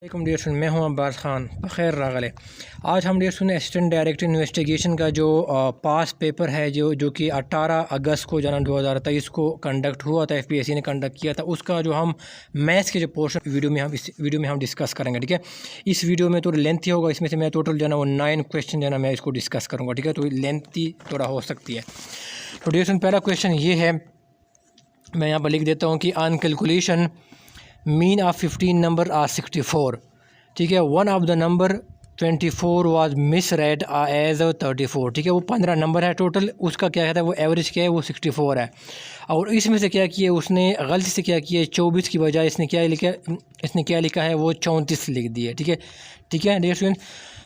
Dear student, मैं हूं अब्बास ख़ान। बख़ैर रागले। आज हम dear student assistant director investigation का जो पास पेपर है जो कि 18 अगस्त को जना 2023 को कंडक्ट हुआ था, एफपीएससी ने कंडक्ट किया था, उसका जो हम मैथ्स के जो पोर्शन इस वीडियो में हम डिस्कस करेंगे। ठीक है, इस वीडियो में थोड़ा लेंथी होगा, इसमें से मैं टोटल जो है वो 9 क्वेश्चन जो है मैं इसको डिस्कस करूँगा। ठीक है, तो लेंथी थोड़ा हो सकती है। तो डियर स्टूडेंट, पहला क्वेश्चन ये है, मैं यहाँ पर लिख देता हूँ कि on calculation mean of 15 number are 64। ठीक है, one of the number 24 was misread as 34। ठीक है, वो 15 नंबर है टोटल, उसका क्या कहता है वो एवरेज क्या है वो 64 है। और इसमें से क्या किया उसने, गलती से क्या किया, 24 की बजाय इसने क्या लिखा है वो 34 लिख दिया। ठीक है डियर स्टूडेंट,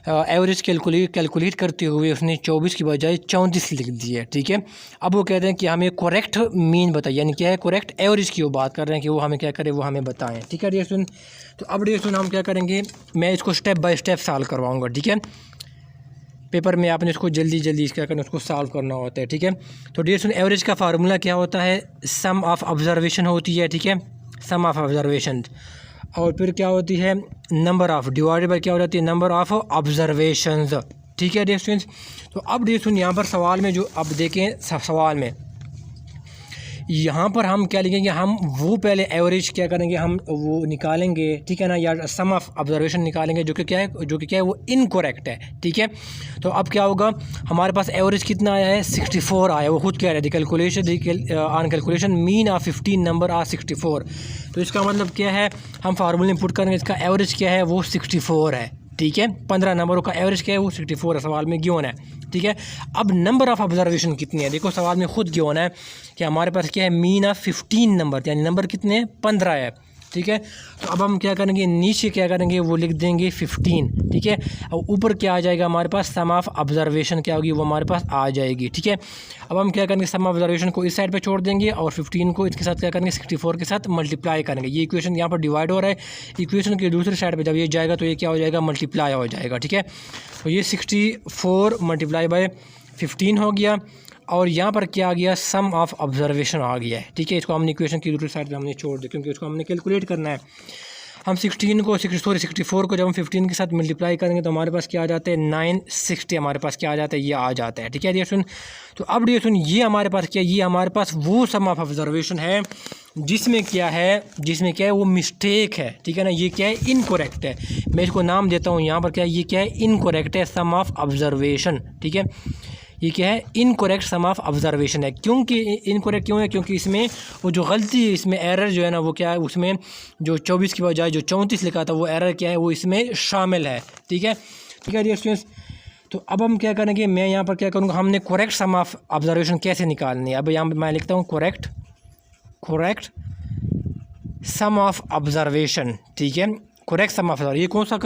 एवरेज कैलकुलेट करते हुए उसने 24 की बजाय 34 लिख दिया है। ठीक है, अब वो कहते हैं कि हमें करेक्ट मीन बताइए, यानी क्या है करेक्ट एवरेज की वो बात कर रहे हैं कि वो हमें क्या करे, वो हमें बताएं। ठीक है डियर स्टूडेंट, तो अब डियर स्टूडेंट हम क्या करेंगे, मैं इसको स्टेप बाय स्टेप सॉल्व करवाऊँगा। ठीक है, पेपर में आपने इसको जल्दी क्या करना, उसको सॉल्व करना होता है। ठीक है, तो डियर स्टूडेंट एवरेज का फार्मूला क्या होता है, सम ऑफ ऑब्जर्वेशन होती है। ठीक है, सम ऑफ ऑब्जर्वेशन, और फिर क्या होती है नंबर ऑफ, डिवाइडेड बाय क्या हो जाती है नंबर ऑफ ऑब्जर्वेशंस। ठीक है डियर स्टूडेंट्स, तो अब डियर स्टूडेंट यहाँ पर सवाल में जो अब देखें, सवाल में यहाँ पर हम क्या लिखेंगे, हम वो पहले एवरेज क्या करेंगे, हम वो निकालेंगे। ठीक है ना, या सम ऑफ ऑब्जर्वेशन निकालेंगे जो कि क्या है वो इनकरेक्ट है। ठीक है, तो अब क्या होगा, हमारे पास एवरेज कितना आया है 64 आया, वो खुद कह रहे थे calculation on calculation mean of 15 number are 64। तो इसका मतलब क्या है, हम फार्मूले में पुट करेंगे, इसका एवरेज क्या है वो 64 है। ठीक है, 15 नंबरों का एवरेज क्या है वो 64 है, सवाल में गिवन है। ठीक है, अब नंबर ऑफ़ ऑब्जर्वेशन कितनी है, देखो सवाल में खुद गिवन है कि हमारे पास क्या है मीन ऑफ 15 नंबर, यानी नंबर कितने हैं 15 है। ठीक है, तो अब हम क्या करेंगे, नीचे क्या करेंगे वो लिख देंगे 15। ठीक है, और ऊपर क्या आ जाएगा हमारे पास, सम ऑफ ऑब्जर्वेशन क्या होगी वो हमारे पास आ जाएगी। ठीक है, अब हम क्या करेंगे, सम ऑब्जर्वेशन को इस साइड पे छोड़ देंगे और 15 को इसके साथ क्या करेंगे 64 के साथ मल्टीप्लाई करेंगे। ये इक्वेशन यहाँ पर डिवाइड हो रहा है, इक्वेशन की दूसरी साइड पर जब ये जाएगा तो ये क्या हो जाएगा, मल्टीप्लाई हो जाएगा। ठीक है, तो ये 64 मल्टीप्लाई बाय 15 हो गया, और यहाँ पर क्या आ गया, सम ऑफ ऑब्जर्वेशन आ गया है। ठीक है, इसको हमने इक्वेशन की दूसरी साइड पे हमने छोड़ दिया क्योंकि इसको हमने कैलकुलेट करना है। हम 64 को जब हम 15 के साथ मल्टीप्लाई करेंगे तो हमारे पास क्या आ जाता है 960, हमारे पास क्या आ जाता है ये आ जाता है। ठीक है डियर स्टूडेंट, तो अब डियर स्टूडेंट ये हमारे पास क्या, ये हमारे पास वो सम ऑफ ऑब्जर्वेशन है जिसमें क्या है वो मिस्टेक है। ठीक है ना, ये क्या है इनकरेक्ट है, मैं इसको नाम देता हूँ यहाँ पर क्या है, ये क्या है इनकरेक्ट है, सम ऑफ ऑब्जर्वेशन। ठीक है, ये क्या है इनकरेक्ट सम ऑफ ऑब्जर्वेशन है। क्योंकि इनकरेक्ट क्यों है, क्योंकि इसमें वो जो गलती, इसमें एरर जो है ना वो क्या है, उसमें जो 24 की बजाय जो 34 लिखा था वो एरर क्या है वो इसमें शामिल है। ठीक है डियर स्टूडेंट्स, तो अब हम क्या करेंगे, मैं यहाँ पर क्या करूँगा, हमने करेक्ट सम ऑफ ऑब्जर्वेशन कैसे निकालनी है। अब यहाँ पर मैं लिखता हूँ करेक्ट सम ऑफ ऑब्जर्वेशन। ठीक है, करेक्ट सम ऑफ, ये कौन सा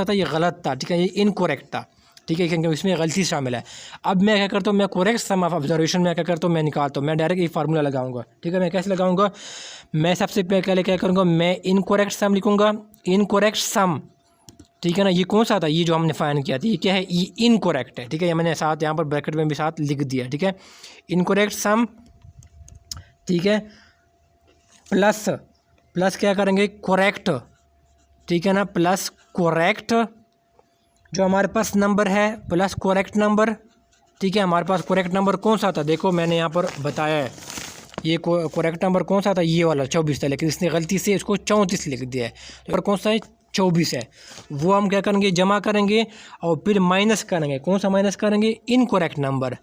था, ये गलत था। ठीक है, ये इनकरेक्ट था। ठीक है, क्योंकि इसमें गलती शामिल है। अब मैं क्या करता हूँ, मैं करेक्ट सम ऑफ ऑब्जर्वेशन में क्या करता हूँ, मैं निकालता हूँ, मैं डायरेक्ट ये फार्मूला लगाऊंगा। ठीक है, मैं कैसे लगाऊंगा, मैं सबसे पहले क्या करूँगा, मैं इनकरेक्ट सम लिखूँगा, इनकरेक्ट सम। ठीक है ना, ये कौन सा था, ये जो हमने फाइंड किया था ये क्या है, ये इनकरेक्ट है। ठीक है, ये मैंने साथ यहाँ पर ब्रैकेट में भी साथ लिख दिया। ठीक है, इनकरेक्ट सम। ठीक है, प्लस क्या करेंगे करेक्ट। ठीक है ना, प्लस करेक्ट जो हमारे पास नंबर है प्लस करेक्ट नंबर। ठीक है, हमारे पास करेक्ट नंबर कौन सा था, देखो मैंने यहाँ पर बताया है, ये करेक्ट नंबर कौन सा था, ये वाला 24 था, लेकिन इसने गलती से इसको 34 लिख दिया है। तो कौन सा है 24 है, वो हम क्या करेंगे जमा करेंगे और फिर माइनस करेंगे, कौन सा माइनस करेंगे, इनकरेक्ट नंबर।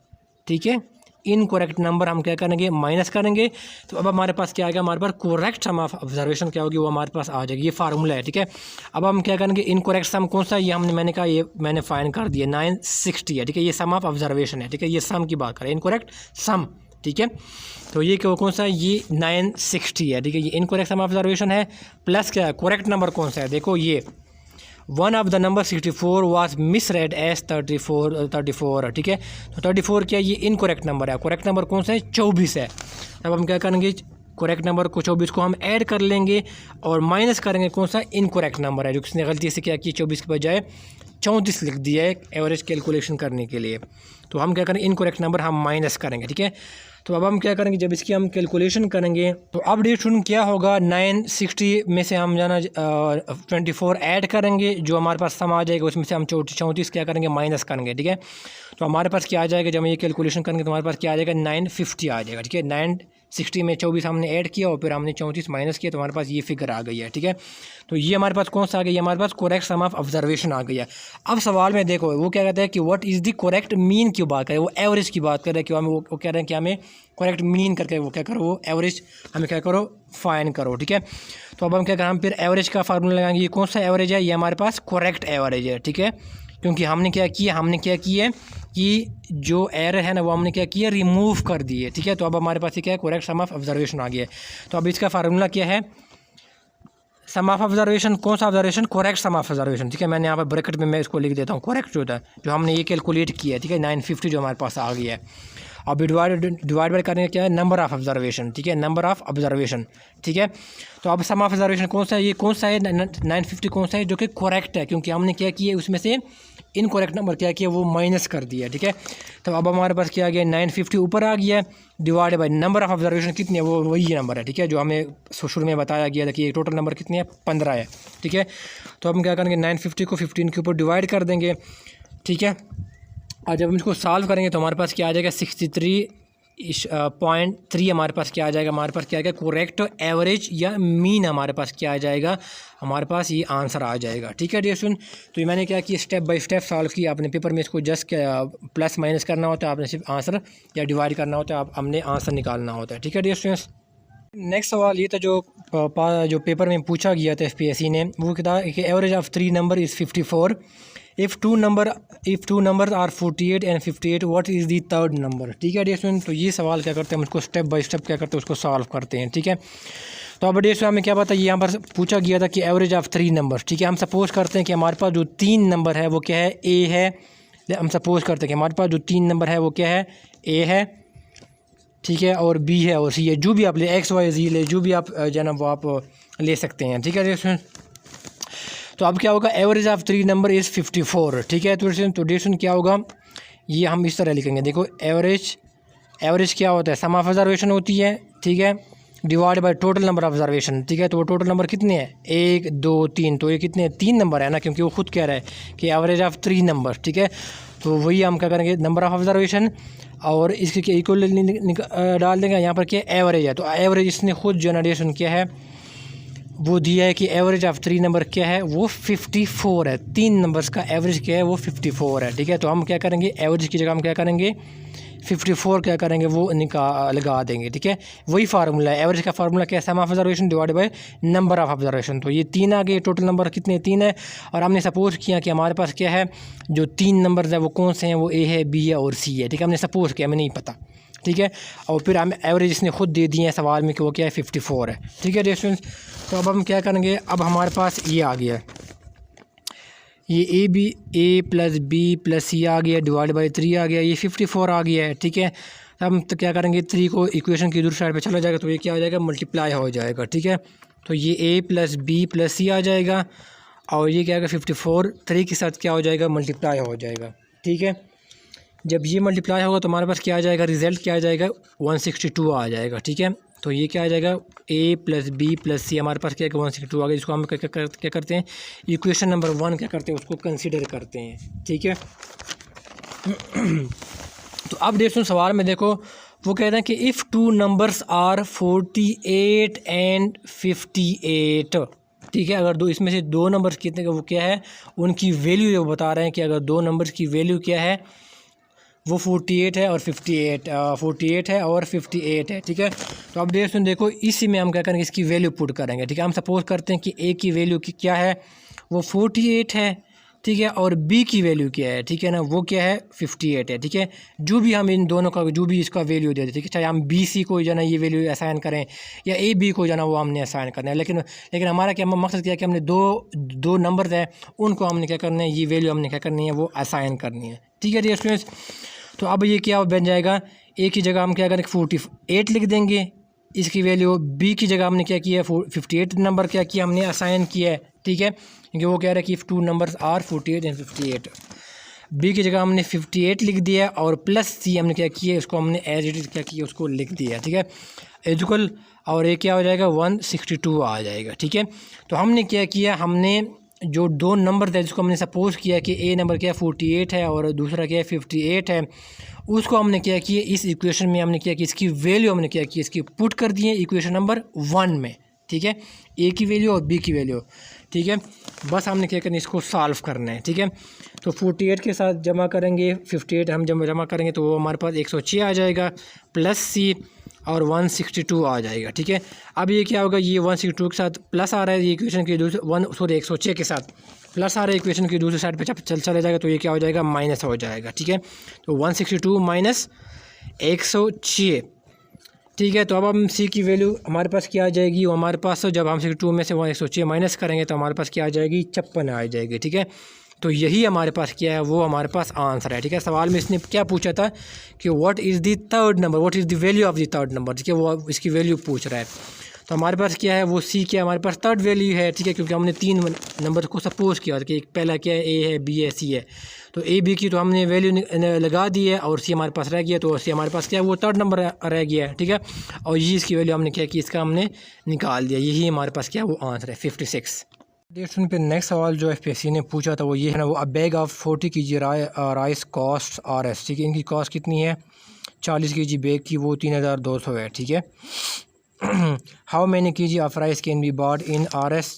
ठीक है, इनकरेक्ट नंबर हम क्या करेंगे माइनस करेंगे, तो अब हमारे पास क्या आएगा, हमारे पास करेक्ट सम ऑफ ऑब्जर्वेशन क्या होगी वो हमारे पास आ जाएगी। ये फार्मूला है। ठीक है, अब हम क्या करेंगे, इनकरेक्ट सम कौन सा है, ये मैंने कहा ये मैंने फाइंड कर दिया 960 है। ठीक है, ये सम ऑफ ऑब्जर्वेशन है। ठीक है, ये सम की बात करें, इनकरेक्ट सम। ठीक है, तो ये कौन सा है, ये 960 है। ठीक है, ये इनकरेक्ट सम ऑफ ऑब्जर्वेशन है, प्लस क्या है करेक्ट नंबर कौन सा है, देखो ये one of the number 64 was misread as 34। ठीक है, तो 34 क्या, ये इनकरेक्ट नंबर है, करेक्ट नंबर कौन सा है 24 है। अब हम क्या करेंगे, करेक्ट नंबर को 24 को हम ऐड कर लेंगे और माइनस करेंगे कौन सा इनकरेक्ट नंबर है जो किसने गलती से क्या किया, 24 के बजाय 34 लिख दिया है एवरेज कैलकुलेशन करने के लिए। तो हम क्या करेंगे, इनकरेक्ट नंबर हम माइनस करेंगे, ठीक है। तो अब हम क्या करेंगे, जब इसकी हम कैलकुलेशन करेंगे तो अब डियर स्टूडेंट क्या होगा, 960 में से हम जाना 24 ऐड करेंगे, जो हमारे पास सम आ जाएगा उसमें से हम 34 क्या करेंगे, माइनस करेंगे, ठीक है। तो हमारे पास क्या आ जाएगा, जब हम ये कैलकुलेशन करेंगे तो हमारे पास क्या आ जाएगा, 950 आ जाएगा, ठीक है। 960 में 24 हमने ऐड किया और फिर हमने 34 माइनस किया तो हमारे पास ये फिगर आ गई है, ठीक है। तो ये हमारे पास कौन सा आ गया, ये हमारे पास करेक्ट सम ऑफ ऑब्जर्वेशन आ गया। अब सवाल में देखो वो क्या कहता है कि what is the correct mean की बात करें, वो एवरेज की बात कर रहे हैं कि हमें वो कह रहे हैं कि हमें करेक्ट मीन करके वो क्या करो, वो एवरेज हमें क्या करो, फाइन करो, ठीक है। तो अब हम क्या करें, हम फिर एवरेज का फार्मूला लगाएंगे। ये कौन सा एवरेज है, ये हमारे पास करेक्ट एवरेज है, ठीक है। क्योंकि हमने क्या किया है कि जो एरर है ना वो हमने क्या किया, रिमूव कर दिए, ठीक है। तो अब हमारे पास ये क्या है, करेक्ट सम ऑफ ऑब्जर्वेशन आ गया है। तो अब इसका फार्मूला क्या है, सम ऑफ ऑब्जर्वेशन, कौन सा observation, correct sum of observation, ठीक है। मैंने यहाँ पर ब्रैकेट में मैं इसको लिख देता हूँ, करेक्ट जो था जो हमने ये कैलकुलेट किया है, ठीक है, 950 जो हमारे पास आ गया है। अब डिवाइड बाय करेंगे क्या है, नंबर ऑफ ऑब्जर्वेशन, ठीक है, नंबर ऑफ ऑब्जर्वेशन, ठीक है। तो अब सम ऑफ ऑब्जर्वेशन कौन सा है, ये कौन सा है, 950 कौन सा है, जो कि करेक्ट है, क्योंकि हमने क्या किया उसमें से इनकरेक्ट नंबर क्या किया, वो माइनस कर दिया, ठीक है। तो अब हमारे पास क्या आ गया, 950 ऊपर आ गया, divide by number of observation कितनी है, वो वही नंबर है, ठीक है, जो हमें शुरू में बताया गया था कि टोटल नंबर कितनी है, 15 है, ठीक है। तो हम क्या करेंगे, 950 को 15 के ऊपर डिवाइड कर देंगे, ठीक है। और जब हम इसको सॉल्व करेंगे तो हमारे पास क्या आ जाएगा, 63.3 हमारे पास क्या आ जाएगा, हमारे पास क्या आ जाएगा, करेक्ट एवरेज या मीन हमारे पास क्या आ जाएगा, हमारे पास ये आंसर आ जाएगा, ठीक है डियर स्टूडेंट। तो ये मैंने क्या किया, स्टेप बाय स्टेप सॉल्व किया। अपने पेपर में इसको जस्ट प्लस माइनस करना होता है, आपने सिर्फ आंसर या डिवाइड करना होता है, आप हमने आंसर निकालना होता है, ठीक है डियर स्टूडेंट्स। नेक्स्ट सवाल ये था जो पेपर में पूछा गया था FPSC ने, वो था कि average of 3 number is 54, if two number are 48 and 58 what is the third number, ठीक है डियर स्टूडेंट। तो ये सवाल क्या करते हैं, हम उसको स्टेप बाय स्टेप क्या करते हैं, उसको सॉल्व करते हैं, ठीक है। तो अब डियर स्टूडेंट हमें क्या पता है, यहाँ पर पूछा गया था कि एवरेज ऑफ 3 नंबर, ठीक है। हम सपोज करते हैं कि हमारे पास जो 3 नंबर है वो क्या है, ए है। हम सपोज करते हैं कि हमारे पास जो 3 नंबर है वो क्या है, ए है, ठीक है, और बी है और सी है, जो भी आप ले, एक्स वाई जी ले, जो भी आप जो वो आप ले सकते हैं, ठीक है डियर स्टूडेंट। तो अब क्या होगा, एवरेज ऑफ 3 नंबर इज़ 54, ठीक है। तो डियर स्टूडेंट क्या होगा, ये हम इस तरह लिखेंगे, देखो एवरेज क्या होता है, सम ऑफ ऑब्जर्वेशन होती है, ठीक है, divide by total number of observation, ठीक है। तो वो टोटल नंबर कितने हैं, 1 2 3, तो ये कितने 3 नंबर है ना, क्योंकि वो खुद कह रहा है कि एवरेज ऑफ 3 नंबर, ठीक है। तो वही हम क्या करेंगे, नंबर ऑफ ऑब्जर्वेशन और इसके इक्वल डाल देंगे, यहाँ पर क्या एवरेज है। तो एवरेज इसने खुद जनरेशन किया है, वो दिया है कि एवरेज ऑफ 3 नंबर क्या है, वो 54 है। 3 नंबर्स का एवरेज क्या है, वो 54 है, ठीक है। तो हम क्या करेंगे, एवरेज की जगह हम क्या करेंगे, 54 क्या करेंगे, वो लगा देंगे, ठीक है। वही फार्मूला है, एवरेज का फार्मूला क्या है, sum of observation divide by number of observation. तो ये 3 आ गए, टोटल नंबर कितने 3 है। और हमने सपोज किया कि हमारे पास क्या है, जो 3 नंबर्स है वो कौन से हैं, वो ए है, बी है और सी है, ठीक है। हमने सपोज किया, हमें नहीं पता, ठीक है। और फिर हम एवरेज इसने खुद दे दिए हैं सवाल में कि वो क्या है, 54 है, ठीक है डियर स्टूडेंट्स। तो अब हम क्या करेंगे, अब हमारे पास ये आ गया, ये ए प्लस बी प्लस सी आ गया, डिवाइड बाई 3 आ गया, ये 54 आ गया है, ठीक है। हम तो क्या करेंगे, 3 को इक्वेशन की दूसरी साइड पे चला जाएगा तो ये क्या हो जाएगा, मल्टीप्लाई हो जाएगा, ठीक है। तो ये ए प्लस बी प्लस सी आ जाएगा और ये क्या आएगा, 54 3 के साथ क्या हो जाएगा, मल्टीप्लाई हो जाएगा, ठीक है। जब ये मल्टीप्लाई होगा तो हमारे पास क्या आ जाएगा, रिज़ल्ट क्या आ जाएगा, 162 आ जाएगा, ठीक है। तो ये क्या आ जाएगा, ए प्लस बी प्लस सी हमारे पास क्या है, 162 आ गया। इसको हम क्या करते हैं, इक्वेशन नंबर 1 क्या करते हैं, उसको कंसीडर करते हैं, ठीक है। तो अब देखो सवाल में देखो, वो कहते हैं कि इफ़ 2 नंबर्स आर 48 एंड 58, ठीक है। अगर दो इसमें से 2 नंबर्स कितने का वो क्या है, उनकी वैल्यू वो बता रहे हैं कि अगर 2 नंबर्स की वैल्यू क्या है, वो 48 है और 48 है और 58 है, ठीक है। तो अब देखो इसी में हम क्या करेंगे, इसकी वैल्यू पुट करेंगे, ठीक है। हम सपोज करते हैं कि ए की वैल्यू की क्या है, वो 48 है, ठीक है, और बी की वैल्यू क्या है, ठीक है ना, वो क्या है, 58 है, ठीक है। जो भी हम इन दोनों का जो भी इसका वैल्यू दे दें, ठीक है, चाहे हम बी सी को जो है ये वैल्यू असाइन करें या ए बी को जो है वो हमने असाइन करना है, लेकिन हमारा क्या मकसद क्या है कि हमने दो नंबर है, उनको हमने क्या करना है, ये वैल्यू हमने क्या करनी है, वो असाइन करनी है, ठीक है डियर स्टूडेंट्स। तो अब ये क्या बन जाएगा, ए की जगह हम क्या करेंगे, 48 लिख देंगे, इसकी वैल्यू बी की जगह हमने क्या किया है 58 नंबर क्या किया हमने असाइन किया है, ठीक है, क्योंकि वो कह रहा है कि if two numbers are 48 and 58, B की जगह हमने 58 लिख दिया और प्लस सी हमने क्या किया है उसको हमने एज इट इज़ क्या किया उसको लिख दिया, ठीक है, इक्वल, और ये क्या हो जाएगा 162 आ जाएगा, ठीक है। तो हमने क्या किया, हमने जो दो नंबर थे जिसको हमने सपोज़ किया कि ए नंबर क्या 48 है और दूसरा क्या 58 है, उसको हमने क्या किया इस इक्वेशन में हमने क्या कि इसकी वैल्यू हमने क्या की इसकी पुट कर दिए इक्वेशन नंबर 1 में, ठीक है, ए की वैल्यू और बी की वैल्यू, ठीक है। बस हमने क्या करना है इसको सॉल्व करना है, ठीक है। तो 48 के साथ जमा करेंगे 58 हम जब जमा करेंगे तो वो हमारे पास 106 आ जाएगा प्लस सी और 162 आ जाएगा, ठीक है। अब ये क्या होगा, ये 162 के साथ प्लस आ रहा है, ये इक्वेशन की दूसरे 106 के साथ प्लस आ रहा है इक्वेशन की दूसरी साइड पे चला जाएगा तो ये क्या हो जाएगा माइनस हो जाएगा, ठीक है। तो 162 माइनस 106, ठीक है। तो अब हम सी की वैल्यू हमारे पास क्या आ जाएगी, वो हमारे पास जब हम 62 में से 106 माइनस करेंगे तो हमारे पास क्या आ जाएगी 56 आ जाएगी, ठीक है। तो यही हमारे पास क्या है वो हमारे पास आंसर है, ठीक है। सवाल में इसने क्या पूछा था कि what is the third number, what is the value of the third number, ठीक है, वो इसकी वैल्यू पूछ रहा है। तो हमारे पास क्या है वो सी क्या हमारे पास थर्ड वैल्यू है, ठीक है, क्योंकि हमने 3 नंबर को सपोज किया कि पहला क्या है ए है बी है सी है, तो ए बी की तो हमने वैल्यू लगा दी है और सी हमारे पास रह गया, तो सी हमारे पास क्या है वो थर्ड नंबर रह गया है, ठीक है। और ये इसकी वैल्यू हमने क्या की इसका हमने निकाल दिया, यही हमारे पास क्या है वो आंसर है 56। देखिए पे नेक्स्ट सवाल जो एफपीएससी ने पूछा था वो ये है ना, वो अ bag of 40 kg rice cost R S, ठीक है, इनकी कॉस्ट कितनी है 40 kg बैग की, वो 3200 है, ठीक है। How many kg of rice can be bought in R S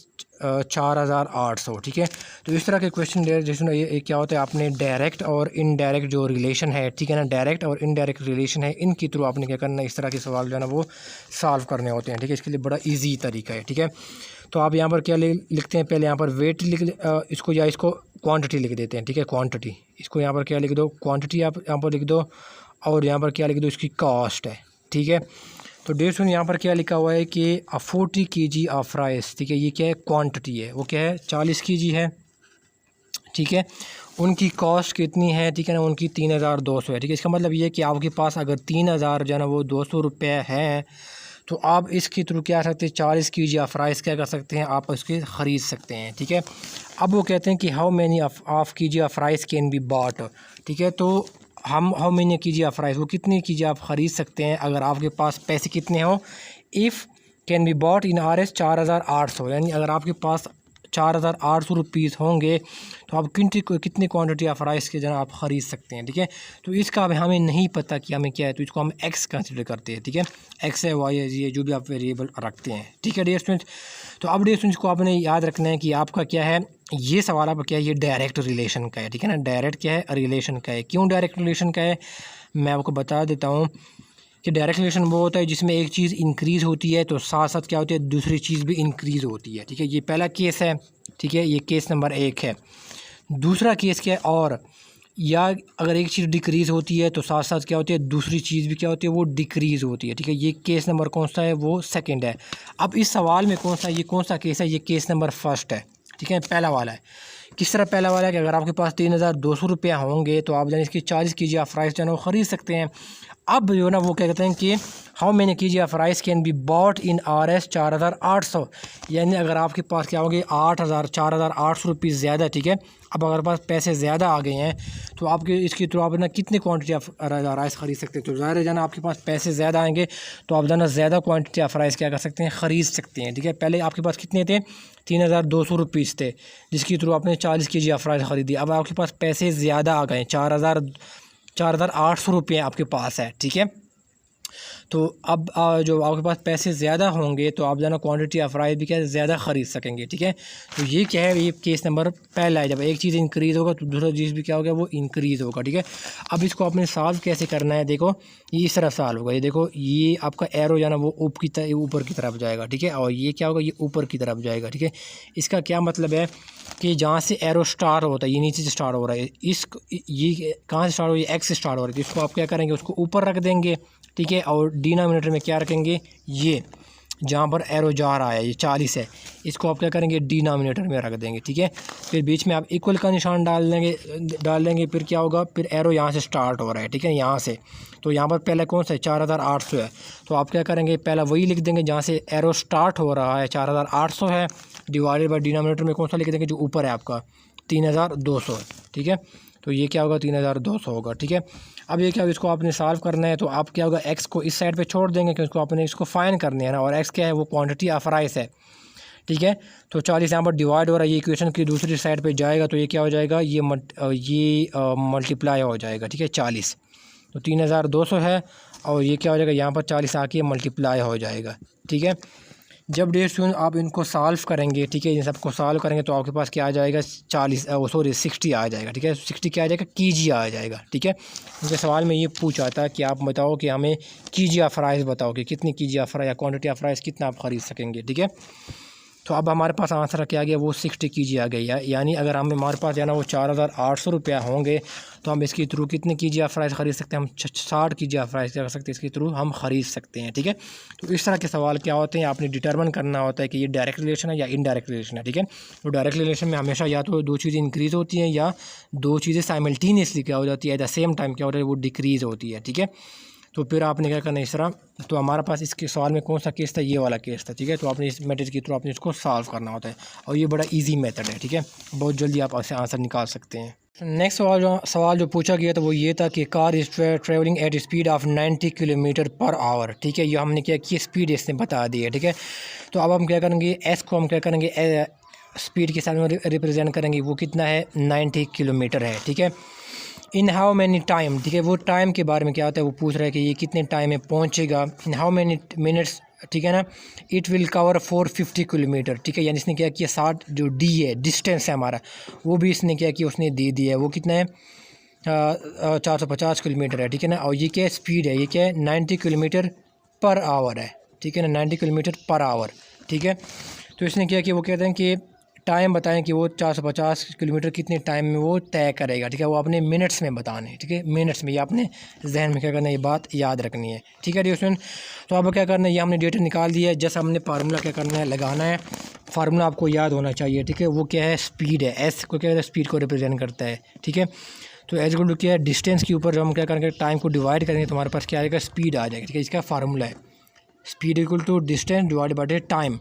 4800, ठीक है। तो इस तरह के क्वेश्चन जिसमें ये क्या होता है आपने डायरेक्ट और इनडायरेक्ट जो रिलेशन है, ठीक है ना, डायरेक्ट और इनडायरेक्ट रिलेशन है इनके थ्रू आपने क्या करना है इस तरह के सवाल जो है ना वो सॉल्व करने होते हैं, ठीक है। इसके लिए बड़ा ईजी तरीका है, ठीक है। तो आप यहाँ पर क्या लिखते हैं, पहले यहाँ पर वेट इसको या इसको क्वांटिटी लिख देते हैं, ठीक है, क्वांटिटी, इसको यहाँ पर क्या लिख दो क्वांटिटी आप यहाँ पर लिख दो और यहाँ पर क्या लिख दो इसकी कॉस्ट है, ठीक है। तो डेढ़ यहाँ पर क्या लिखा हुआ है कि 40 kg ऑफ राइस, ठीक है, ये क्या है क्वांटिटी है, वो क्या है 40 kg है, ठीक है। उनकी कॉस्ट कितनी है, ठीक है ना, उनकी 3200 है, ठीक है। इसका मतलब ये है कि आपके पास अगर 3000 जो है ना वो 200 रुपये है तो आप इसके थ्रू क्या सकते हैं 40 kg ऑफ राइस क्या कर सकते हैं आप इसके ख़रीद सकते हैं, ठीक है। अब वो कहते हैं कि how many of kg of rice can be bought, ठीक है। तो हम how many kg of rice वो कितनी kg आप ख़रीद सकते हैं अगर आपके पास पैसे कितने हो, if can be bought in R S 4800, यानी अगर आपके पास 4800 रुपीज़ होंगे तो आप कितनी क्वांटिटी ऑफ राइस के जना आप ख़रीद सकते हैं, ठीक है। तो इसका अब हमें नहीं पता कि हमें क्या है, तो इसको हम एक्स कंसिडर करते हैं, ठीक है, एक्स है वाई है ये जो भी आप वेरिएबल रखते हैं, ठीक है डियर स्टूडेंट्स। तो अब डियर स्टूडेंट्स को आपने याद रखना है कि आपका क्या है ये सवाल आपका क्या है ये डायरेक्ट रिलेशन का है, ठीक है ना, डायरेक्ट क्या है रिलेशन का है। क्यों डायरेक्ट रिलेशन का है मैं आपको बता देता हूँ कि डायरेक्ट रिलेशन वो होता है जिसमें एक चीज़ इंक्रीज़ होती है तो साथ साथ क्या होती है दूसरी चीज़ भी इंक्रीज़ होती है, ठीक है। ये पहला केस है, ठीक है, ये केस नंबर 1 है। दूसरा केस क्या है, और या अगर एक चीज़ डिक्रीज़ होती है तो साथ साथ क्या होती है दूसरी चीज़ भी क्या होती है वो डिक्रीज़ होती है, ठीक है। ये केस नंबर कौन सा है वो सेकंड है। अब इस सवाल में कौन सा केस है, ये केस नंबर फर्स्ट है, ठीक है, पहला वाला है। किस तरह पहला वाला है कि अगर आपके पास 3200 रुपया होंगे तो आप जान इसकी 40 kg ऑफ राइस जो है वो ख़रीद सकते हैं। अब जो है ना वो क्या कहते हैं कि how many kg of rice can be bought in R S 4800, यानी अगर आपके पास क्या होंगे 4800 रुपीज़ ज़्यादा, ठीक है। अब अगर पास पैसे ज़्यादा आ गए हैं तो आपके इसके थ्रू आप ना कितनी क्वांटिटी ऑफ राइस ख़रीद सकते हैं। तो ज़ाहिर है जाना आपके पास पैसे ज़्यादा आएंगे तो आप जाना ज़्यादा क्वांटिटी ऑफ राइस क्या कर सकते हैं ख़रीद सकते हैं, ठीक है। पहले आपके पास कितने थे 3200 रुपीज़ थे जिसके थ्रू आपने 40 kg ऑफ राइस ख़रीदी। अब आपके पास पैसे ज़्यादा आ गए 4800 रुपये आपके पास है, ठीक है। तो अब जो आपके पास पैसे ज़्यादा होंगे तो आप जाना क्वांटिटी ऑफ राइस भी क्या ज़्यादा ख़रीद सकेंगे, ठीक है। तो ये क्या है ये केस नंबर पहला है, जब एक चीज़ इंक्रीज़ होगा तो दूसरा चीज़ भी क्या होगा वो इंक्रीज़ होगा, ठीक है। अब इसको आपने सॉल्व कैसे करना है, देखो ये इस तरह सॉल्व होगा, ये देखो ये आपका एरो जाना वो ऊपर की तरफ जाएगा, ठीक है, और ये क्या होगा ये ऊपर की तरफ जाएगा, ठीक है। इसका क्या मतलब है कि जहाँ से एरो स्टार्ट होता है ये नीचे से स्टार्ट हो रहा है, ये कहाँ से स्टार्ट हो रहा है ये एक्स से स्टार्ट हो रहा है, तो इसको आप क्या करेंगे उसको ऊपर रख देंगे, ठीक है, और डिनोमिनेटर में क्या रखेंगे ये जहाँ पर एरो जा रहा है ये 40 है, इसको आप क्या करेंगे डिनोमिनेटर में रख देंगे, ठीक है। फिर बीच में आप इक्वल का निशान डाल देंगे। फिर क्या होगा, फिर एरो यहाँ से स्टार्ट हो रहा है, ठीक है, यहाँ से। तो यहाँ पर पहले कौन सा है, 4800 है, तो आप क्या करेंगे पहला वही लिख देंगे जहाँ से एरो स्टार्ट हो रहा है, 4800 है, डिवाइडेड बाई डिनोमिनेटर में कौन सा लिख देंगे जो ऊपर है आपका 3200 है, ठीक है। तो ये क्या होगा 3200 होगा, ठीक है। अब ये क्या होगा, इसको आपने सॉल्व करना है, तो आप क्या होगा एक्स को इस साइड पे छोड़ देंगे क्योंकि आपने इसको फाइन करनी है ना, और एक्स क्या है वो क्वांटिटी ऑफ राइस है, ठीक है। तो 40 यहाँ पर डिवाइड हो रहा है, ये इक्वेशन की दूसरी साइड पे जाएगा तो ये क्या हो जाएगा, ये मल्टीप्लाई हो जाएगा, ठीक है, 40। तो 3200 है और ये क्या हो जाएगा यहाँ पर 40 आके मल्टीप्लाई हो जाएगा, ठीक है। जब डेट सुन आप इनको सॉल्व करेंगे, ठीक है, इन सबको सॉल्व करेंगे तो आपके पास क्या आ जाएगा 60 आ जाएगा, ठीक है। 60 क्या आ जाएगा, कीजिए आ जाएगा, ठीक है। उनके सवाल में ये पूछा था कि आप बताओ कि हमें कीजिए ऑफ राइस बताओ कि कितनी कीजिए ऑफ राइस या क्वांटिटी ऑफ राइस कितना आप ख़रीद सकेंगे, ठीक है। तो अब हमारे पास आंसर क्या आ गया, वो 60 कीजिए आ गई है, यानी अगर हमारे पास है ना वो 4800 रुपया होंगे तो हम इसके थ्रू कितने कीजिए ऑफ राइस ख़रीद सकते हैं, हम 60 कीजिए ऑफ राइस क्या कर सकते हैं, इसके थ्रू हम ख़रीद सकते हैं, ठीक है। तो इस तरह के सवाल क्या होते हैं, आपने डिटरमिन करना होता है कि ये डायरेक्ट रिलेशन है या इनडायरेक्ट रिलेशन है, ठीक है। तो डायरेक्ट रिलेशन में हमेशा या तो दो चीज़ें इंक्रीज़ होती हैं या दो चीज़ें साइमल्टेनियसली क्या हो जाती है, एट द सेम टाइम क्या होता है वो डिक्रीज़ होती है, ठीक है। तो फिर आपने क्या करना है इस तरह, तो हमारे पास इसके सवाल में कौन सा केस था, ये वाला केस था, ठीक है। तो आपने इस मेथड के थ्रू आपने इसको सॉल्व करना होता है और ये बड़ा इजी मेथड है, ठीक है, बहुत जल्दी आप ऐसे आंसर निकाल सकते हैं। नेक्स्ट सवाल जो पूछा गया था वो ये था कि car is travelling at speed of 90 kilometre per hour, ठीक है। ये हमने क्या की स्पीड इसने बता दी है, ठीक है। तो अब हम क्या करेंगे, एस को हम क्या करेंगे स्पीड के साथ में रिप्रेजेंट करेंगे, वो कितना है 90 किलोमीटर है, ठीक है। इन हाउ मैनी टाइम, ठीक है, वो टाइम के बारे में क्या होता है वो पूछ रहा है कि ये कितने टाइम में पहुंचेगा, इन हाउ मैनी मिनट्स, ठीक है ना। इट विल कवर 450 किलोमीटर, ठीक है, यानी इसने क्या किया 60 जो डी है डिस्टेंस है हमारा वो भी इसने क्या किया उसने दे दिया है, वो कितना है 450 किलोमीटर है, ठीक है ना। और ये क्या स्पीड है, ये क्या है 90 किलोमीटर पर आवर है, ठीक है ना, 90 किलोमीटर पर आवर, ठीक है। तो इसने क्या किया, वो कहते हैं कि टाइम बताएं कि वो 450 किलोमीटर कितने टाइम में वो तय करेगा, ठीक है, वो अपने मिनट्स में बताने, ठीक है, मिनट्स में। ये आपने जहन में क्या करना है, ये बात याद रखनी है, ठीक है डियर। तो अब क्या करना है, ये हमने डेटा निकाल दिया है, जैसा हमने फार्मूला क्या करना है लगाना है, फार्मूला आपको याद होना चाहिए, ठीक है। वो क्या है स्पीड है, एस को क्या है स्पीड को रिप्रेजेंट करता है, ठीक है। तो एज इक्वल टू क्या है डिस्टेंस के ऊपर जब हम क्या करेंगे टाइम को डिवाइड करेंगे तो हमारे पास क्या आएगा स्पीड आ जाएगा, ठीक है। इसका फार्मूला है speed equal to distance divide by time.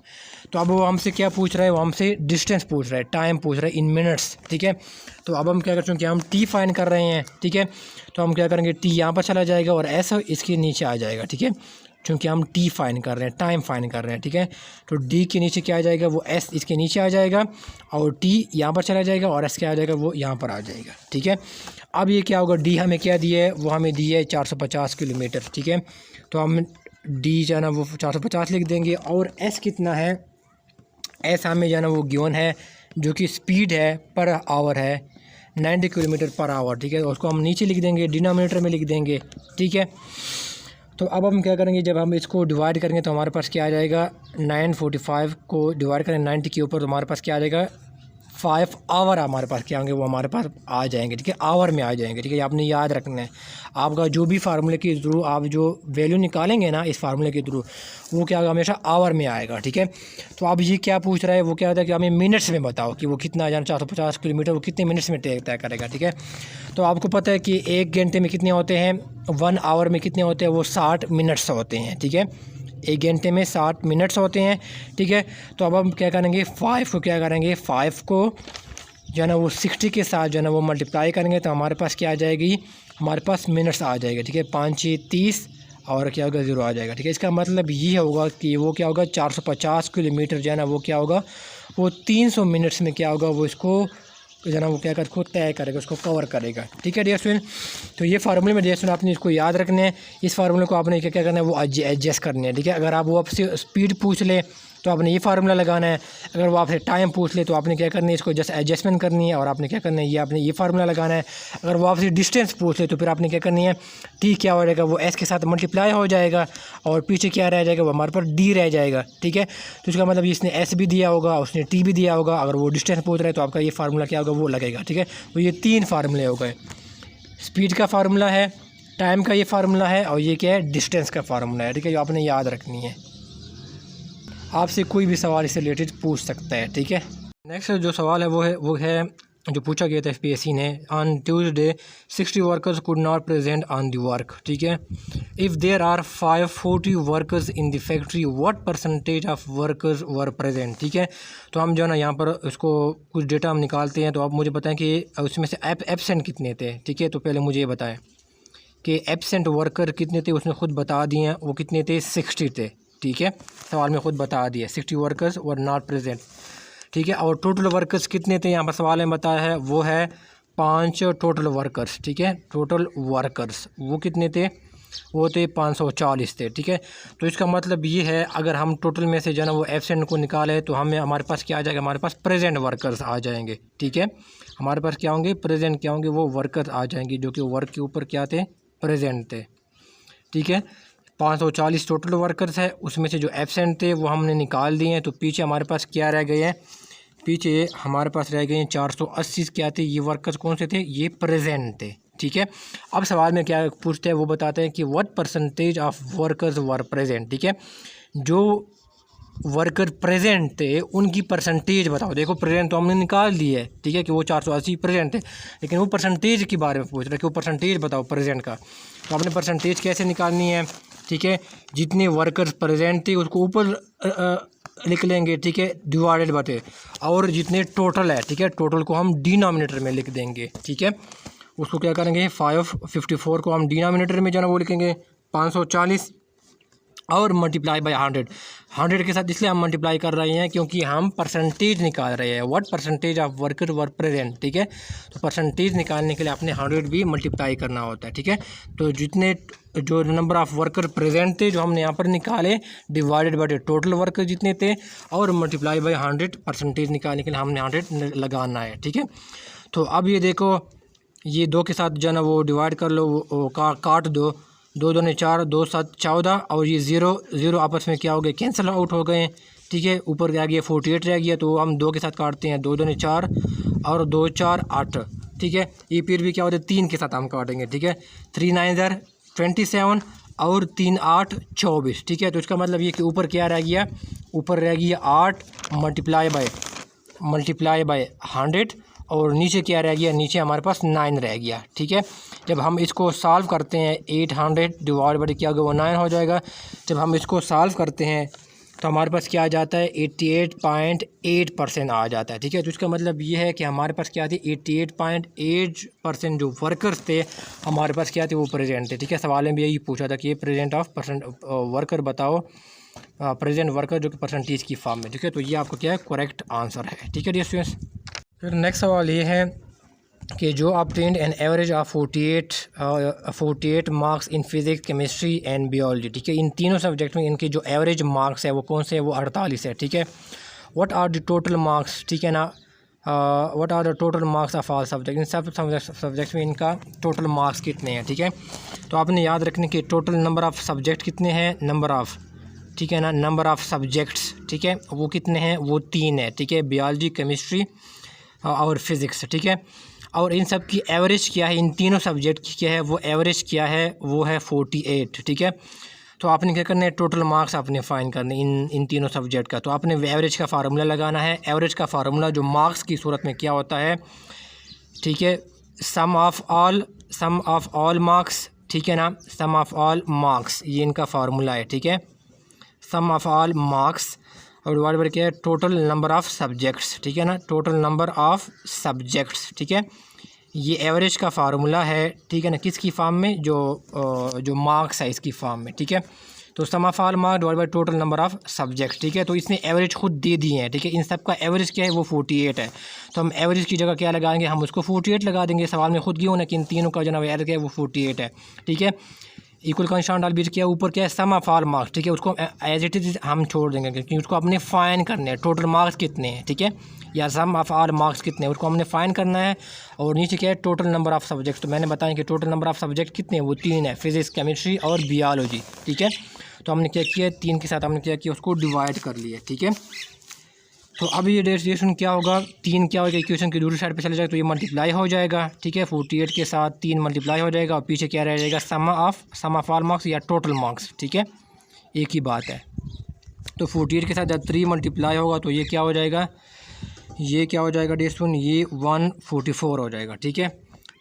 तो अब वो हमसे क्या पूछ रहा है, वो हमसे डिस्टेंस पूछ रहा है, टाइम पूछ रहा है इन मिनट्स, ठीक है। तो अब हम क्या करते हैं कि हम टी फाइन कर रहे हैं, ठीक है। तो हम क्या करेंगे टी यहाँ पर चला जाएगा और एस इसके नीचे आ जाएगा, ठीक है, क्योंकि हम टी फाइन कर रहे हैं, टाइम फाइन कर रहे हैं, ठीक है। तो डी के नीचे क्या आ जाएगा, वो एस इसके नीचे आ जाएगा और टी यहाँ पर चला जाएगा और एस क्या आ जाएगा वो यहाँ पर आ जाएगा, ठीक है। अब ये क्या होगा, डी हमें क्या दिया है, वो हमें दिया है 450 किलोमीटर, ठीक है। तो हम डी जो है ना वो 450 लिख देंगे और एस कितना है, एस हमें जो है ना वो गिवन है जो कि स्पीड है पर आवर है 90 किलोमीटर पर आवर, ठीक है। उसको हम नीचे लिख देंगे, डिनोमिनेटर में लिख देंगे, ठीक है। तो अब हम क्या करेंगे, जब हम इसको डिवाइड करेंगे तो हमारे पास क्या आ जाएगा 945 को डिवाइड करें 90 के ऊपर तो हमारे पास क्या आ जाएगा 5 आवर हमारे पास क्या होंगे वो हमारे पास आ जाएंगे, ठीक है, आवर में आ जाएंगे, ठीक है। आपने याद रखना है आपका जो भी फार्मूले के थ्रू आप जो वैल्यू निकालेंगे ना इस फार्मूले के थ्रू वो क्या होगा हमेशा आवर में आएगा, ठीक है। तो अब ये क्या पूछ रहा है, वो क्या होता है कि हमें मिनट्स में बताओ कि वो कितना जाना 450 किलोमीटर वो कितने मिनट्स में तय करेगा, ठीक है। तो आपको पता है कि 1 घंटे में कितने होते हैं, 1 आवर में कितने होते हैं, वो 60 मिनट्स होते हैं, ठीक है। 1 घंटे में 60 मिनट्स होते हैं, ठीक है। तो अब हम क्या करेंगे 5 को क्या करेंगे 5 को जो है ना वो 60 के साथ जो है ना वो मल्टीप्लाई करेंगे तो हमारे पास क्या आ जाएगी, हमारे पास मिनट्स आ जाएगा, ठीक है। 5 6 30 और क्या होगा 0 आ जाएगा, ठीक है। इसका मतलब ये होगा कि वो क्या होगा 450 किलोमीटर जो है ना वो क्या होगा वो 300 मिनट्स में क्या होगा वो इसको जो है ना वो क्या कर उसको तय करेगा, उसको कवर करेगा, ठीक है डियर स्टूडेंट। तो ये फार्मूले में डियर स्टूडेंट आपने इसको याद रखना है, इस फार्मूले को आपने क्या करना है वो एडजस्ट करने है, ठीक है। अगर आप वो आपसे स्पीड पूछ ले तो आपने ये फार्मूला लगाना है, अगर वो आपसे टाइम पूछ ले तो आपने क्या करना है इसको जस्ट एडजस्टमेंट करनी है और आपने क्या करना है ये आपने ये फार्मूला लगाना है। अगर वो आपसे डिस्टेंस पूछ ले तो फिर आपने क्या करनी है टी क्या हो जाएगा वो एस के साथ मल्टीप्लाई हो जाएगा और पीछे क्या रह जाएगा वो हमारे पास डी रह जाएगा, ठीक है। तो इसका मतलब इसने एस भी दिया होगा उसने टी भी दिया होगा, अगर वो डिस्टेंस पूछ रहा है तो आपका ये फार्मूला क्या होगा वो लगेगा, ठीक है। तो ये 3 फार्मूले हो गए, स्पीड का फार्मूला है, टाइम का ये फार्मूला है और ये क्या है डिस्टेंस का फार्मूला है, ठीक है, जो आपने याद रखनी है। आपसे कोई भी सवाल इससे रिलेटेड पूछ सकता है, ठीक है। नेक्स्ट जो सवाल है वो है जो पूछा गया था एफपीएससी ने, on Tuesday 60 workers could not present on the work, ठीक है। If there are 540 workers in the factory what percentage of workers were present, ठीक है। तो हम जो है ना यहाँ पर उसको कुछ डेटा हम निकालते हैं, तो आप मुझे बताएं कि उसमें से एब्सेंट कितने थे, ठीक है। तो पहले मुझे ये बताएं कि एब्सेंट वर्कर कितने थे, उसने खुद बता दिए हैं, वो कितने थे, 60 थे, ठीक है। सवाल में खुद बता दिया 60 वर्कर्स वर नॉट प्रेजेंट, ठीक है। और टोटल वर्कर्स कितने थे, यहाँ पर सवाल में बताया है वो है 5 टोटल वर्कर्स, ठीक है। टोटल वर्कर्स वो कितने थे, वो थे 540 थे, ठीक है। तो इसका मतलब ये है अगर हम टोटल में से जो है ना वो एब्सेंट को निकाले तो हमारे पास क्या आ जाएगा, हमारे पास प्रेजेंट वर्कर्स आ जाएंगे, ठीक है। हमारे पास क्या होंगे, प्रेजेंट क्या होंगे, वो वर्कर्स आ जाएंगे जो कि वर्क के ऊपर क्या थे, प्रेजेंट थे, ठीक है। 540 टोटल वर्कर्स है, उसमें से जो एब्सेंट थे वो हमने निकाल दिए हैं, तो पीछे हमारे पास क्या रह गए हैं, पीछे हमारे पास रह गए हैं 480 क्या थे, ये वर्कर्स कौन से थे, ये प्रेजेंट थे, ठीक है। अब सवाल में क्या पूछते हैं, वो बताते हैं कि what percentage of workers were present, ठीक है। जो वर्कर प्रेजेंट थे उनकी परसेंटेज बताओ। देखो प्रेजेंट तो हमने निकाल दी है, ठीक है, कि वो 480 प्रेजेंट थे, लेकिन वो परसेंटेज के बारे में पूछ रहे हैं कि वो परसेंटेज बताओ प्रेजेंट का। तो आपने परसेंटेज कैसे निकालनी है, ठीक है। जितने वर्कर्स प्रेजेंट थे उसको ऊपर लिख लेंगे, ठीक है, डिवाइडेड बाय, और जितने टोटल है, ठीक है, टोटल को हम डिनोमिनेटर में लिख देंगे, ठीक है। उसको क्या करेंगे, 554 को हम डिनोमिनेटर में जो है वो लिखेंगे 540 और मल्टीप्लाई बाय 100 के साथ इसलिए हम मल्टीप्लाई कर रहे हैं क्योंकि हम परसेंटेज निकाल रहे हैं, what percentage of worker were present, ठीक है। तो परसेंटेज निकालने के लिए आपने 100 भी मल्टीप्लाई करना होता है, ठीक है। तो जितने जो नंबर ऑफ़ वर्कर प्रेजेंट थे जो हमने यहाँ पर निकाले, डिवाइडेड बाय टोटल वर्कर जितने थे, और मल्टीप्लाई बाय 100, परसेंटेज निकालने के लिए हमने 100 लगाना है, ठीक है। तो अब ये देखो, ये 2 के साथ जो है ना वो डिवाइड कर लो, काट दो, 2 दूने 4, 2 7 14, और ये 0 आपस में क्या हो गए, कैंसिल आउट हो गए, ठीक है। ऊपर रह गया 48 रह गया, तो हम 2 के साथ काटते हैं, 2 दूने 4 और 2 4 8, ठीक है। ये फिर भी क्या होता है, 3 के साथ हम काटेंगे, ठीक है। 3 9 27 और 3 8 24, ठीक है। तो इसका मतलब ये कि ऊपर क्या रह गया, ऊपर रह गया 8 मल्टीप्लाई बाय 100, और नीचे क्या रह गया, नीचे हमारे पास 9 रह गया, ठीक है। जब हम इसको सॉल्व करते हैं 800 डिवाइड बाय क्या होगा, वो 9 हो जाएगा। जब हम इसको सॉल्व करते हैं तो हमारे पास क्या आ जाता है, 88.8% आ जाता है, ठीक है। तो इसका मतलब ये है कि हमारे पास क्या थे, 88.8% जो वर्कर्स थे हमारे पास क्या थे, वो प्रेजेंट थे, ठीक है। सवाल में भी यही पूछा था कि ये प्रेजेंट ऑफ वर्कर बताओ, प्रेजेंट वर्कर जो कि परसेंटेज की फॉर्म में, ठीक है। तो ये आपका क्या है, करेक्ट आंसर है, ठीक है डियर स्टूडेंट्स। फिर नेक्स्ट सवाल ये है कि जो obtained an average of 48 marks in physics, chemistry and biology, ठीक है। इन तीनों सब्जेक्ट में इनके जो एवरेज मार्क्स है वो कौन से है, वो 48 है, ठीक है। What are the total marks, ठीक है ना, what are the total marks of all subject, इन सब सब्जेक्ट्स में इनका टोटल मार्क्स कितने हैं, ठीक है। तो आपने याद रखने के टोटल नंबर ऑफ़ सब्जेक्ट कितने हैं, नंबर ऑफ़, ठीक है ना, नंबर ऑफ़ सब्जेक्ट्स, ठीक है, वो कितने हैं, वो 3 है, ठीक है। बायोलॉजी, केमिस्ट्री और फिज़िक्स, ठीक है। और इन सब की एवरेज क्या है, इन तीनों सब्जेक्ट की क्या है, वो एवरेज क्या है, वो है 48, ठीक है। तो आपने क्या करना है, टोटल मार्क्स आपने फाइंड करने इन तीनों सब्जेक्ट का। तो आपने एवरेज का फार्मूला लगाना है। एवरेज का फार्मूला जो मार्क्स की सूरत में क्या होता है, ठीक है, सम ऑफ ऑल मार्क्स, ठीक है ना, सम ऑफ ऑल मार्क्स, ये इनका फार्मूला है, ठीक है। सम ऑफ ऑल मार्क्स और डिवाइड बाय क्या है, टोटल नंबर ऑफ़ सब्जेक्ट्स, ठीक है ना, टोटल नंबर ऑफ़ सब्जेक्ट्स, ठीक है। ये एवरेज का फार्मूला है, ठीक है ना, किसकी फॉर्म में, जो मार्क्स है इसकी फॉर्म में, ठीक है। तो sum of all marks divide by total number of subjects, ठीक है। तो इसने एवरेज खुद दे दिए हैं, ठीक है। इन सब का एवरेज क्या है, वो 48 है। तो हम एवरेज की जगह क्या लगाएंगे, हम उसको 48 लगा देंगे। सवाल में खुद क्यों ना कि इन तीनों का जो ना एवरेज है वो 48 है, ठीक है। इक्वल का निशान डाल बीच किया, ऊपर क्या है, सम ऑफ ऑल मार्क्स, ठीक है। उसको एज इट इज़ हम छोड़ देंगे क्योंकि उसको अपने फाइन करने हैं, टोटल मार्क्स कितने हैं, ठीक है, या सम ऑफ ऑल मार्क्स कितने हैं उसको हमने फाइन करना है। और नीचे क्या है, टोटल नंबर ऑफ़ सब्जेक्ट। तो मैंने बताया कि टोटल नंबर ऑफ़ सब्जेक्ट कितने हैं, वो 3 है, फिज़िक्स, केमिस्ट्री और बायोलॉजी, ठीक है। तो हमने क्या किया, 3 के साथ हमने क्या किया, उसको डिवाइड कर लिया, ठीक है। तो अब ये डेरिवेशन क्या होगा, 3 क्या होगा, इक्वेशन की दूसरी साइड पे चले जाएगा तो ये मल्टीप्लाई हो जाएगा, ठीक है। 48 के साथ 3 मल्टीप्लाई हो जाएगा और पीछे क्या रह जाएगा, सम ऑफ ऑल मार्क्स या टोटल मार्क्स, ठीक है, एक ही बात है। तो 48 के साथ जब 3 मल्टीप्लाई होगा तो ये क्या हो जाएगा, ये क्या हो जाएगा डियर स्टूडेंट, ये 144 हो जाएगा। ठीक है,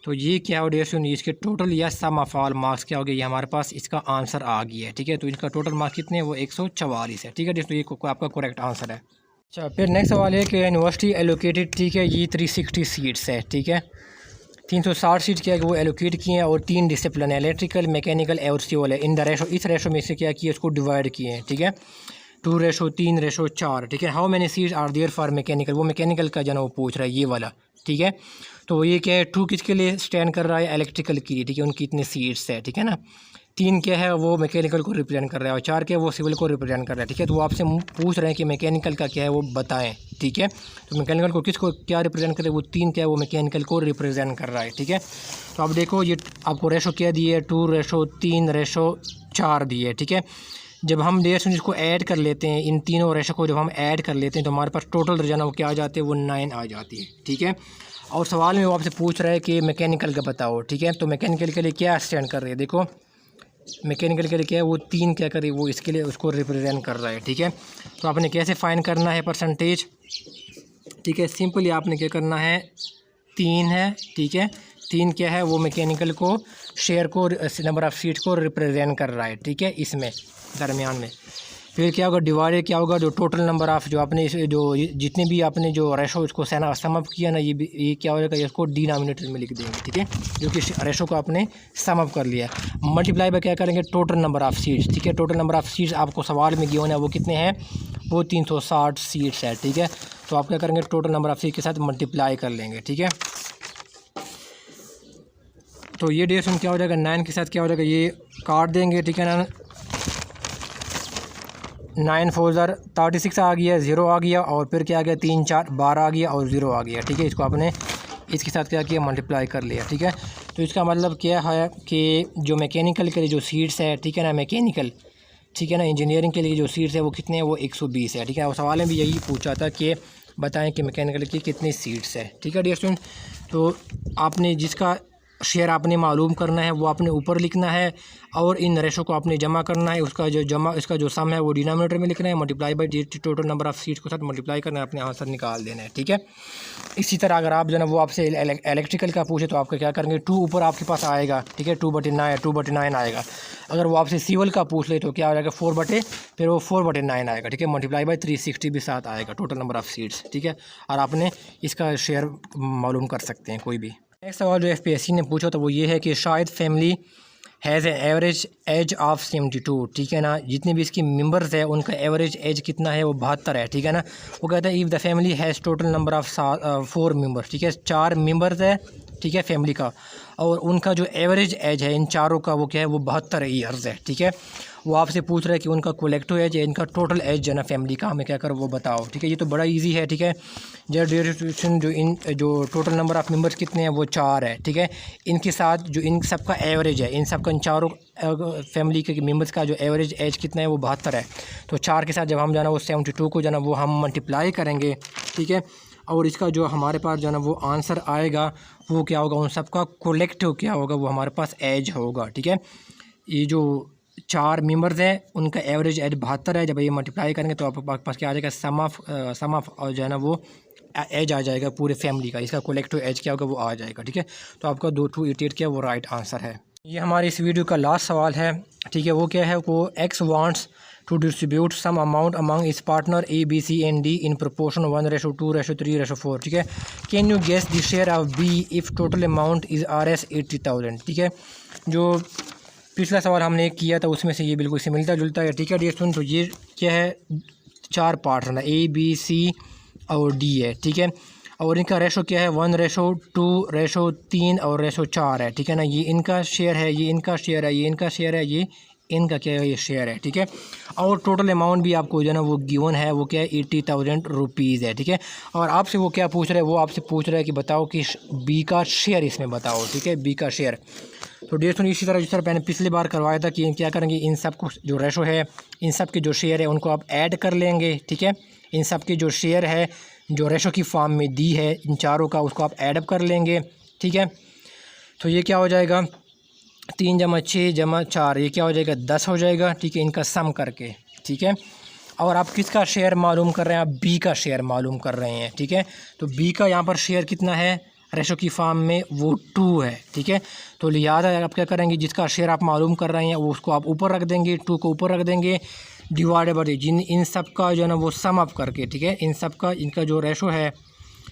तो ये क्या हो डियर स्टूडेंट, इसके टोटल या सम ऑफ ऑल मार्क्स क्या हो गया, ये हमारे पास इसका आंसर आ गया है। ठीक है, तो इसका टोटल मार्क्स कितने हैं, वो 144 है। ठीक है डियर स्टूडेंट, ये आपका करेक्ट आंसर है। अच्छा, फिर नेक्स्ट सवाल है कि यूनिवर्सिटी एलोकेटेड, ठीक है, ये 360 सीट्स है। ठीक है, 360 सीट क्या है कि वो एलोकेट किए हैं और 3 डिसिप्लिन है, इलेक्ट्रिकल, मैकेनिकल और सिविल है। इन द रेशो, इस रेशो में से क्या किया, इसको डिवाइड किए हैं। ठीक है, 2:3:4। ठीक है, how many seats are there for mechanical, वो मैकेनिकल का जो है वो पूछ रहा है ये वाला। ठीक है, तो ये क्या है, 2 किसके लिए स्टैंड कर रहा है, इलेक्ट्रिकल के लिए। ठीक है, उनकी इतने सीट्स है। ठीक है ना, 3 क्या है वो मैकेनिकल को रिप्रेजेंट कर रहा है और 4 क्या है वो सिविल को रिप्रेजेंट कर रहा है। ठीक है, तो वो आपसे पूछ रहे हैं कि मैकेनिकल का क्या है वो बताएं। ठीक है, तो मैकेनिकल को किसको क्या रिप्रेजेंट कर रहे हैं, वो 3 क्या है वो मैकेनिकल को रिप्रेजेंट कर रहा है। ठीक है, तो आप देखो ये आपको रेशो क्या दिए है, 2:3:4 दिए है। ठीक है, जब हम देर से इसको ऐड कर लेते हैं, इन तीनों रेशो को जब हम ऐड कर लेते हैं तो हमारे पास टोटल जो है वो क्या आ जाते हैं, वो 9 आ जाती है। ठीक है, और सवाल में वो आपसे पूछ रहा है कि मैकेनिकल का बताओ। ठीक है, तो मैकेनिकल के लिए क्या स्टैंड कर रहे हैं, देखो मैकेनिकल के लिए क्या है वो 3 क्या करे, वो इसके लिए उसको रिप्रेजेंट कर रहा है। ठीक है, तो आपने कैसे फाइंड करना है परसेंटेज। ठीक है, सिंपली आपने क्या करना है, 3 है। ठीक है, 3 क्या है वो मैकेनिकल को शेयर को नंबर ऑफ़ सीट को रिप्रेजेंट कर रहा है। ठीक है, इसमें दरमियान में फिर क्या होगा, डिवाइडेड क्या होगा, जो टोटल नंबर ऑफ़ जो आपने जो जितने भी आपने जो रेशो इसको सम अप किया ना, ये क्या हो जाएगा, इसको डिनोमिनेटर में लिख देंगे। ठीक है, जो कि रेशो को आपने सम अप कर लिया, मल्टीप्लाई बाय क्या करेंगे, टोटल नंबर ऑफ़ सीट्स। ठीक है, टोटल नंबर ऑफ़ सीट्स आपको सवाल में गिवन है वो कितने हैं, वो 360 सीट्स है। ठीक है, तो आप क्या करेंगे, टोटल नंबर ऑफ़ सीट के साथ मल्टीप्लाई कर लेंगे। ठीक है, तो ये डेट क्या हो जाएगा, 9 के साथ क्या हो जाएगा, ये काट देंगे। ठीक है ना, 9 4 36 आ गया, 0 आ गया, और फिर क्या आ गया, 3 4 12 आ गया और 0 आ गया। ठीक है, इसको आपने इसके साथ क्या किया, मल्टीप्लाई कर लिया। ठीक है, तो इसका मतलब क्या है कि जो मैकेनिकल के लिए जो सीट्स है, ठीक है ना, मैकेनिकल, ठीक है ना, इंजीनियरिंग के लिए जो सीट्स है वो कितने हैं, वो 120 है। ठीक है, और सवाल में भी यही पूछा था कि बताएं कि मैकेनिकल की कितनी सीट्स है। ठीक है डियर स्टूडेंट, तो आपने जिसका शेयर आपने मालूम करना है वो आपने ऊपर लिखना है और इन रेशो को आपने जमा करना है, उसका जो जमा इसका जो सम है वो डिनोमिनेटर में लिखना है, multiply by total number of seats के साथ मल्टीप्लाई करना है, अपने आंसर निकाल देना है। ठीक है, इसी तरह अगर आप जो है वो आपसे इलेक्ट्रिकल का पूछे तो आपका क्या करेंगे, 2 ऊपर आपके पास आएगा। ठीक है, 2/9 आएगा। अगर वो आपसे सिविल का पूछ ले तो क्या हो जाएगा, 4/9 आएगा। ठीक है, मल्टीप्लाई बाय 360 भी साथ आएगा, टोटल नंबर ऑफ़ सीट्स। ठीक है, और आपने इसका शेयर मालूम कर सकते हैं कोई भी। नेक्स्ट सवाल जो FPSC ने पूछा था वो ये है कि शायद family has a average age of 72। ठीक है ना, जितने भी इसकी मेंबर्स है उनका एवरेज एज कितना है, वो 72 है। ठीक है ना, वो कहता है if the family has total number of 4 members. ठीक है, 4 मेंबर्स है। ठीक है, फैमिली का, और उनका जो एवरेज एज है इन चारों का वो क्या है, वो 72 ईयर्स है। ठीक है, वो आपसे पूछ रहा है कि उनका कलेक्टिव एज है, इनका टोटल एज जो है ना फैमिली का, हमें क्या करो वो बताओ। ठीक है, ये तो बड़ा इजी है। ठीक है, जो टोटल नंबर ऑफ़ मेंबर्स कितने हैं, वो 4 है। ठीक है, इनके साथ जो इन सब का एवरेज है, इन सब का इन चारों फैमिली के मेंबर्स का जो एवरेज एज कितना है, वो 72 है। तो 4 के साथ जब हम जाना वो 72 को जाना वो हम मल्टीप्लाई करेंगे। ठीक है, और इसका जो हमारे पास जो है ना वो आंसर आएगा वो क्या होगा, उन सब का कलेक्टिव क्या होगा, वो हमारे पास एज होगा। ठीक है, ये जो 4 मेंबर्स हैं उनका एवरेज एज 72 है। जब ये मल्टीप्लाई करेंगे तो आपके पास क्या आ जाएगा, सम ऑफ जो है ना वो एज आ जाएगा पूरे फैमिली का, इसका कलेक्टिव एज क्या होगा वो आ जाएगा। ठीक है, तो आपका 288 क्या वो राइट आंसर है। ये हमारी इस वीडियो का लास्ट सवाल है। ठीक है, वो क्या है, वो X wants to distribute some amount among इस partner A B C and D in proportion 1:2:3:4। ठीक है, can you guess the share of B if total amount is Rs 80,000। ठीक है, जो पिछला सवाल हमने किया था उसमें से ये बिल्कुल से मिलता जुलता है। ठीक है डियर स्टूडेंट, तो ये क्या है, 4 पार्टनर A B C और D है। ठीक है, और इनका रेशो क्या है, 1:2:3 और 4 है। ठीक है ना, ये इनका शेयर है, ये इनका शेयर है, ये इनका शेयर है, ये इनका क्या है, ये शेयर है। ठीक है, और टोटल अमाउंट भी आपको जो है ना वो गिवन है, वो क्या है, 80,000 रुपीज़ है। ठीक है, और आपसे वो क्या पूछ रहा है, वो आपसे पूछ रहा है कि बताओ कि B का शेयर इसमें बताओ। ठीक है, B का शेयर। तो डेढ़ सौ इसी तरह जिस तरह मैंने पिछली बार करवाया था कि क्या करेंगे, इन सब को जो रेशो है, इन सब के जो शेयर है उनको आप ऐड कर लेंगे। ठीक है, इन सब के जो शेयर है जो रेशो की फॉर्म में दी है इन चारों का, उसको आप ऐडअप कर लेंगे। ठीक है, तो ये क्या हो जाएगा, 3 + 6 + 4, ये क्या हो जाएगा, 10 हो जाएगा। ठीक है, इनका सम करके। ठीक है, और आप किसका शेयर मालूम कर रहे हैं, आप बी का शेयर मालूम कर रहे हैं, ठीक है। तो बी का यहाँ पर शेयर कितना है रेशो की फॉर्म में, वो 2 है, ठीक है। तो लिहाजा आप क्या करेंगे, जिसका शेयर आप मालूम कर रहे हैं वो उसको आप ऊपर रख देंगे, 2 को ऊपर रख देंगे, डिवाइडेड बाय इन सब का जो है ना वो सम अप करके, ठीक है। इन सब का इनका जो रेशो है,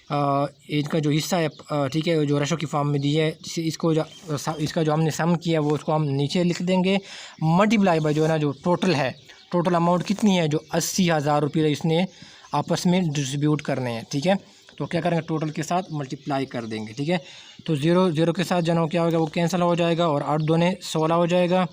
इनका जो हिस्सा है, ठीक है, जो रेशो की फॉर्म में दी है, इसका जो हमने सम किया वो उसको हम नीचे लिख देंगे, मल्टीप्लाई बाय जो है ना जो टोटल अमाउंट कितनी है, जो 80,000 रुपये इसने आपस में डिस्ट्रीब्यूट करने हैं, ठीक है। तो क्या करेंगे, टोटल के साथ मल्टीप्लाई कर देंगे, ठीक है। तो 0 के साथ जो क्या होगा वो कैंसिल हो जाएगा और 8 दूने 16 हो जाएगा,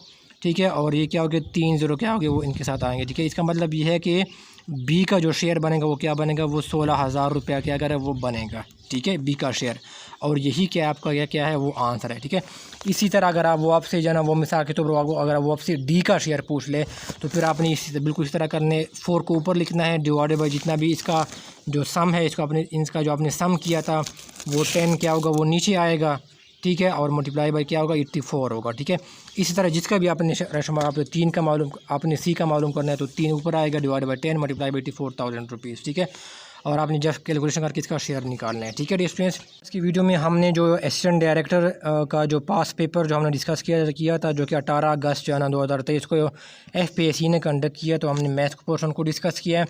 ठीक है। और ये क्या हो गया, 3 0 क्या हो गया वो इनके साथ आएंगे, ठीक है। इसका मतलब ये है कि बी का जो शेयर बनेगा वो क्या बनेगा, वो 16,000 रुपया क्या करे वो बनेगा, ठीक है, बी का शेयर। और यही क्या आपका क्या है वो आंसर है, ठीक है। इसी तरह अगर आप वो आपसे जो है ना वो मिसाल के तौर पर अगर वो आपसे डी का शेयर पूछ ले तो फिर आपने बिल्कुल इस तरह करने 4 को ऊपर लिखना है, डिवाइडेड बाय जितना भी इसका जो सम है, इसका जो आपने सम किया था वो 10 क्या होगा वो नीचे आएगा, ठीक है। और मल्टीप्लाई बाय क्या होगा 84 होगा, ठीक है। इसी तरह जिसका भी आपने रेशो आपने 3 का मालूम आपने सी का मालूम करना है तो 3 ऊपर आएगा, divide by 10 multiply by 84,000 rupees, ठीक है। और आपने जस्ट कैलकुलेशन करके इसका शेयर निकालना है, ठीक है। डियर स्टूडेंट्स, इसकी वीडियो में हमने जो असिस्टेंट डायरेक्टर का जो पास पेपर जो हमने डिस्कस किया था, जो कि 18 अगस्त जो है ना 2023 को FPSC ने कंडक्ट किया, तो हमने मैथ्स पोर्शन को डिस्कस किया है,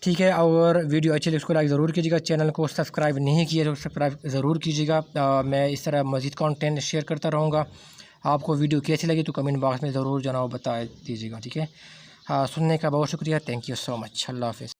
ठीक है। और वीडियो अच्छी लगी उसको लाइक ज़रूर कीजिएगा, चैनल को सब्सक्राइब नहीं किया तो सब्सक्राइब ज़रूर कीजिएगा। मैं इस तरह मज़ीद कंटेंट शेयर करता रहूँगा। आपको वीडियो कैसी लगी तो कमेंट बॉक्स में ज़रूर जो है ना बता दीजिएगा, ठीक है। हाँ, सुनने का बहुत शुक्रिया, थैंक यू सो मच, अल्लाह हाफ़िज़।